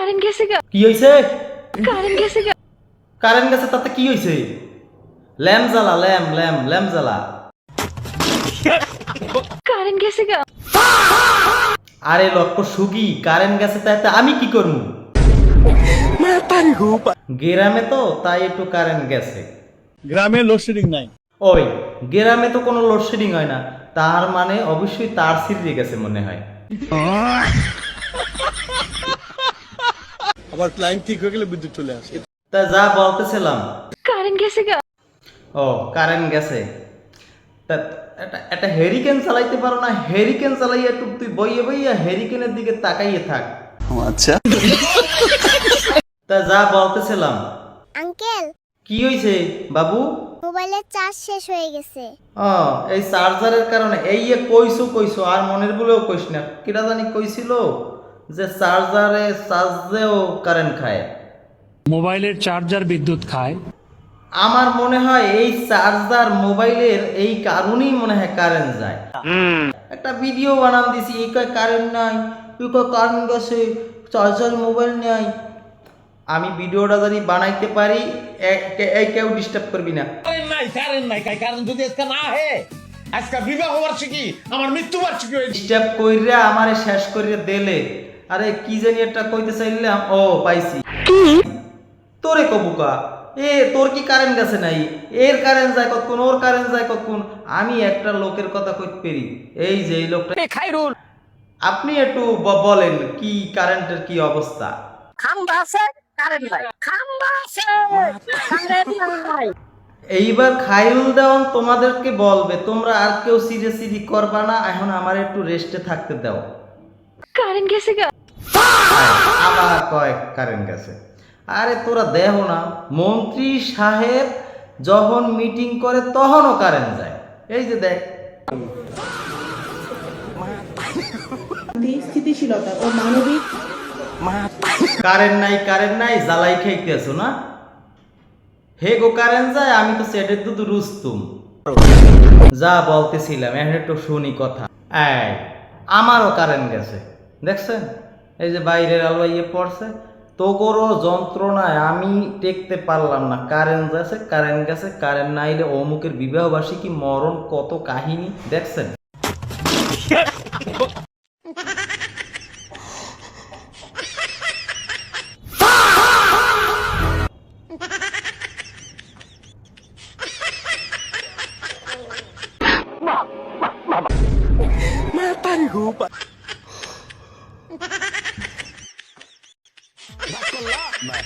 Current গেছে গা। কি হইছে? কারেন্ট গেছে গা। কারেন্ট গেছে তাতে কি হইছে? ল্যাম্প জ্বালা, ল্যাম্প জ্বালা। কারেন্ট গেছে গা। আরে লক্ষ সুগি, কারেন্ট গেছে তাতে আমি কি করবো? গ্রামে তো তাই একটু কারেন্ট গেছে। গ্রামে লোডশেডিং নাই। ওই গ্রামে তো কোনো লোডশেডিং হয় না, তার মানে অবশ্যই তার ছিঁড়ে গেছে মনে হয়। আবার ক্লায়েন্ট ঠিক হয়ে গেলে বিদ্যুৎ চলে আসে। তা যা বলতেছিলাম, কারেন্ট গেছে গা। ও কারেন্ট গেছে, তা একটা হেরিকেন চালাইতে পারো না? হেরিকেন চালাইয়া একটু তুই বইয়ে বইয়া হেরিকেনের দিকে তাকাইয়ে থাক। আচ্ছা, তা যা বলতেছিলাম, আঙ্কেল, কি হইছে বাবু? মোবাইলের চার্জ শেষ হয়ে গেছে। ও এই চার্জারের কারণে এই কইছো আর মনের বলেও কইস না, কিরা জানি কইছিল যে চার্জারে চার্জ দেও কারেন্ট খায়। মোবাইলের চার্জার বিদ্যুৎ খায়। আমার মনে হয় এই চার্জার মোবাইলের এই কারণেই মনে হয় কারেন্ট যায়। একটা ভিডিও বানান দিছি, এই কয় কারেন্ট নাই, তুই কয় কারেন্ট গেছে, চার্জার মোবাইল নাই। আমি ভিডিওটা যদি বানাইতে পারি, এই কেউ ডিস্টার্ব করবি না। কারণ যদি আজকে না হে আজকে বিবাহ বার্ষিকী আমার মৃত্যু বার্ষিকী হয়েছে। ডিস্টার্ব কইরা আমারে শেষ কইরা দিলে। আরে কি জানি একটা কইতে চাইলাম, ও পাইছি। কি? তোরে কবুকা, তোর কি কারেন্ট গেছে নাই? এর কারেন্ট যায় কতক্ষণ, ওর কারেন্ট যায় কতক্ষণ। আমি একটা লোকের কথা কইতে পারি, এই যে এই লোকটা খাইরুল আপনি একটু বলেন কি কারেন্টের কি অবস্থা? খাম্বা আছে কারেন্ট নাই, খাম্বা আছে কারেন্ট নাই। এইবার খাইরুল দেওয়ান তোমাদেরকে বলবে, তোমরা আর কেউ সিরিয়াসলি করবা না, এখন আমার একটু রেস্টে থাকতে দাও। কারেন্ট গেছে গা। আবার কয় কারেন্ট গেছে। আরে তোরা দেখো না, মন্ত্রী সাহেব যখন মিটিং করে তখনও কারেন্ট যায়। এই যে দেখ, স্থিতিশীলতা ও মানবিক কারেন্ট নাই জ্বালাই খাইতে আছো না? হে গো কারেন্ট যায়, আমি তো সেটের দুধ রুস্তুম। যা বলতেছিলাম এখন একটু শুনি কথা। এই আমারও কারেন্ট গেছে, দেখছেন? এই যে বাইরের আলো ইয়ে পড়ছে, তো করো যন্ত্রণায় আমি টেকতে পারলাম না। কারেন্ট গেছে, কারেন্ট না এলে অমুকের বিবাহ বার্ষিকী মরণ কত কাহিনী দেখছেন? না